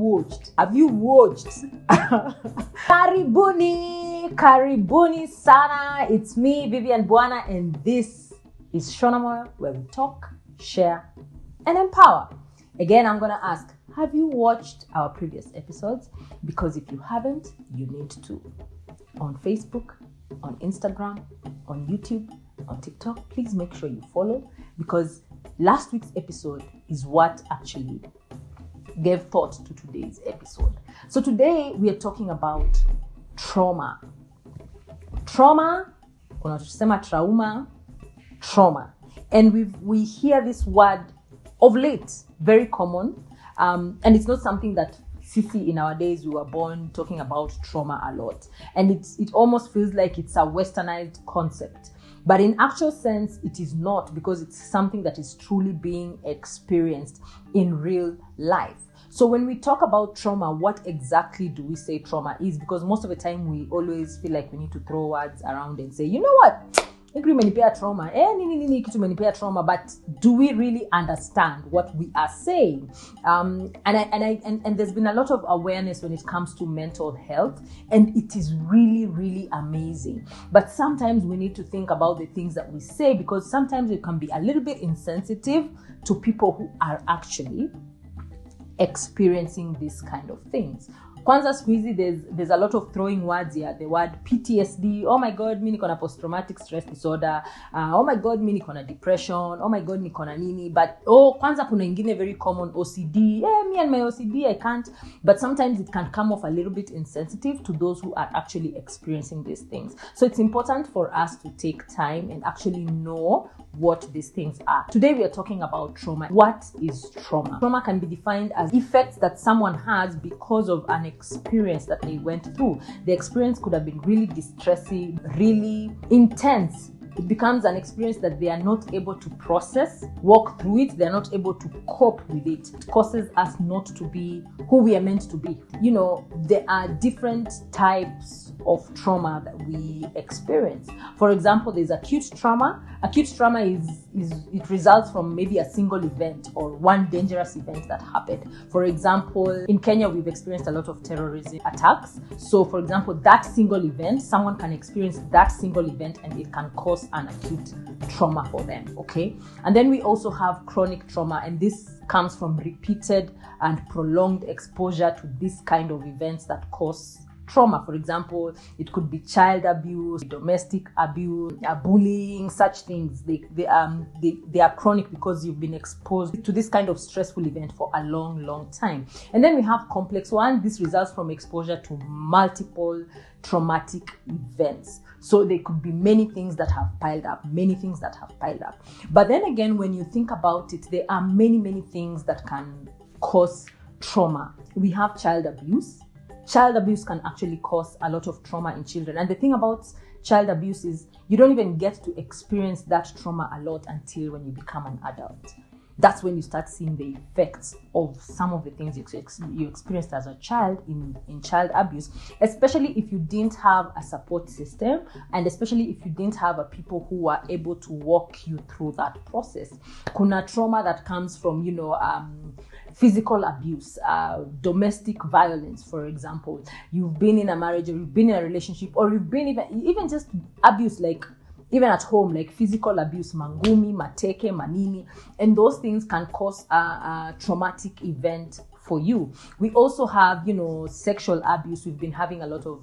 watched? Karibuni sana. It's me, Vivian Bwana, and this is Shonamoyo, where we talk, share, and empower. Again, I'm going to ask, have you watched our previous episodes? Because if you haven't, you need to. On Facebook, on Instagram, on YouTube, on TikTok, please make sure you follow, because last week's episode is what actually gave thought to today's episode. So today we are talking about trauma. Trauma. And we hear this word of late, very common. And it's not something that Sisi in our days we were born talking about trauma a lot. And it almost feels like it's a westernized concept. But in actual sense, it is not, because it's something that is truly being experienced in real life. So when we talk about trauma, what exactly do we say trauma is? Because most of the time we always feel like we need to throw words around and say, you know what? Trauma. Trauma. But do we really understand what we are saying? And there's been a lot of awareness when it comes to mental health, and it is really, really amazing. But sometimes we need to think about the things that we say, because sometimes it can be a little bit insensitive to people who are actually experiencing these kind of things. Kwanza squeezy, there's a lot of throwing words here. The word PTSD. Oh my God, mi niko na post-traumatic stress disorder. Oh my God, mi niko na depression. Oh my God, niko na nini. But kwanza kuna ingine very common, OCD. Me and my OCD, I can't. But sometimes it can come off a little bit insensitive to those who are actually experiencing these things. So it's important for us to take time and actually know what these things are. Today we are talking about trauma. What is trauma? Trauma can be defined as effects that someone has because of an experience that they went through. The experience could have been really distressing, really intense. It becomes an experience that they are not able to process, walk through it. They're not able to cope with it. It causes us not to be who we are meant to be. You know, there are different types of trauma that we experience. For example, there's acute trauma. Acute trauma it results from maybe a single event or one dangerous event that happened. For example, in Kenya, we've experienced a lot of terrorism attacks. So, for example, that single event, someone can experience that single event and it can cause an acute trauma for them, okay? And then we also have chronic trauma, and this comes from repeated and prolonged exposure to this kind of events that cause trauma. For example, it could be child abuse, domestic abuse, bullying, such things. They are chronic because you've been exposed to this kind of stressful event for a long, long time. And then we have complex one. This results from exposure to multiple traumatic events. So there could be many things that have piled up. But then again, when you think about it, there are many, many things that can cause trauma. We have child abuse. Child abuse can actually cause a lot of trauma in children. And the thing about child abuse is you don't even get to experience that trauma a lot until when you become an adult. That's when you start seeing the effects of some of the things you experienced as a child in child abuse, especially if you didn't have a support system, and especially if you didn't have a people who are able to walk you through that process. Kuna trauma that comes from, physical abuse, domestic violence, for example. You've been in a marriage, or you've been in a relationship, or you've been even just abuse, like even at home, like physical abuse, mangumi, mateke, manini, and those things can cause a traumatic event for you. We also have, sexual abuse. We've been having a lot of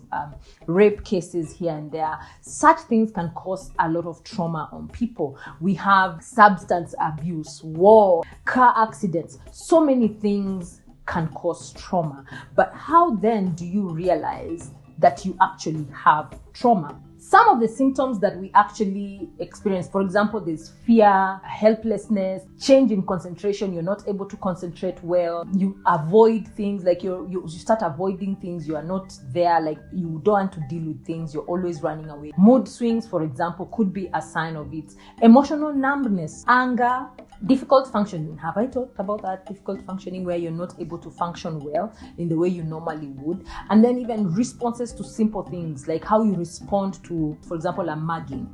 rape cases here and there. Such things can cause a lot of trauma on people. We have substance abuse, war, car accidents. So many things can cause trauma. But how then do you realize that you actually have trauma? Some of the symptoms that we actually experience, for example, there's fear, helplessness, change in concentration. You're not able to concentrate well. You avoid things, like you start avoiding things. You are not there, like you don't want to deal with things. You're always running away. Mood swings, for example, could be a sign of it. Emotional numbness, anger, difficult functioning. Have I talked about that? Difficult functioning, where you're not able to function well in the way you normally would. And then even responses to simple things, like how you respond to, for example, a mugging.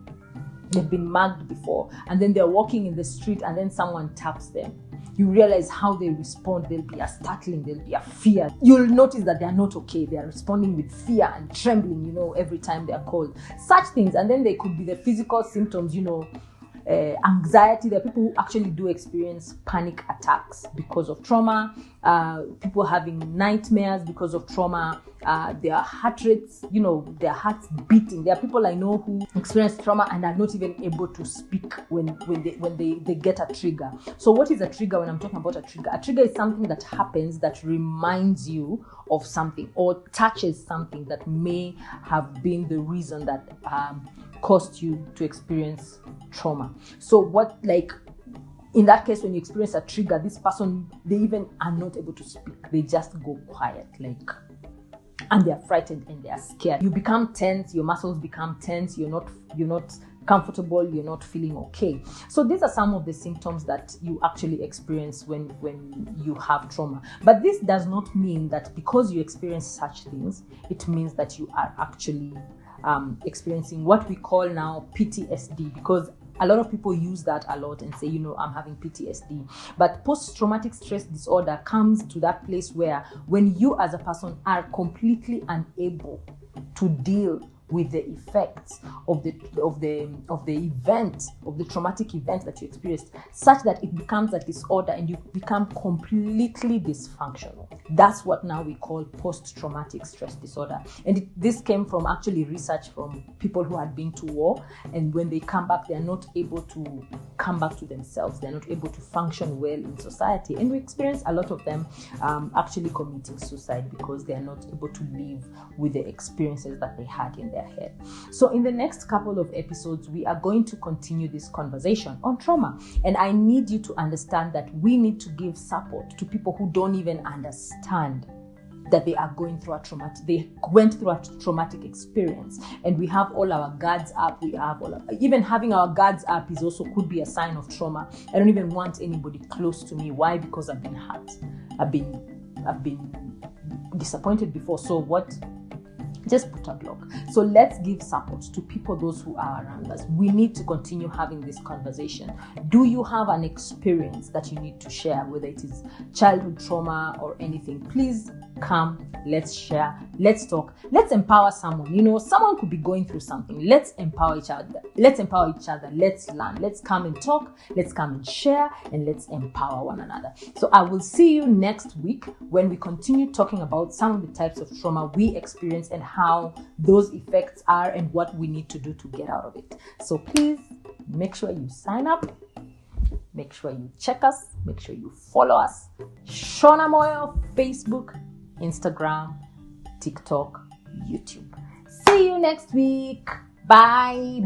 they've been mugged before, and then they're walking in the street and then someone taps them. You realize how they respond. There'll be a startling, there'll be a fear. You'll notice that they're not okay. They're responding with fear and trembling, every time they're called. Such things. And then they could be the physical symptoms, anxiety. There are people who actually do experience panic attacks because of trauma, people having nightmares because of trauma, their heart rates, their hearts beating. There are people I know who experience trauma and are not even able to speak when they get a trigger. So what is a trigger? When I'm talking about a trigger is something that happens that reminds you of something or touches something that may have been the reason that caused you to experience trauma. So in that case, when you experience a trigger, this person, they even are not able to speak. They just go quiet, and they're frightened and they're scared. You become tense, your muscles become tense, you're not comfortable, you're not feeling okay. So these are some of the symptoms that you actually experience when you have trauma. But this does not mean that because you experience such things, it means that you are actually experiencing what we call now PTSD, because a lot of people use that a lot and say, I'm having PTSD. But post-traumatic stress disorder comes to that place where when you as a person are completely unable to deal with the effects of the event, of the traumatic event that you experienced, such that it becomes a disorder and you become completely dysfunctional. That's what now we call post-traumatic stress disorder. And this came from actually research from people who had been to war, and when they come back, they are not able to come back to themselves. They're not able to function well in society. And we experience a lot of them actually committing suicide because they are not able to live with the experiences that they had in their head. So in the next couple of episodes, we are going to continue this conversation on trauma. And I need you to understand that we need to give support to people who don't even understand that they are going through they went through a traumatic experience. And we have all our guards up. We have even having our guards up is also could be a sign of trauma. I don't even want anybody close to me. Why? Because I've been hurt. I've been disappointed before. So what? Just put a block. So let's give support to people, those who are around us. We need to continue having this conversation. Do you have an experience that you need to share, whether it is childhood trauma or anything? Please come, let's share, let's talk, let's empower someone. Someone could be going through something. Let's empower each other. Let's learn. Let's come and talk, let's come and share, and let's empower one another. So I will see you next week when we continue talking about some of the types of trauma we experience and how those effects are and what we need to do to get out of it. So please make sure you sign up. Make sure you check us. Make sure you follow us. Shonamoyo, Facebook, Instagram, TikTok, YouTube. See you next week. Bye.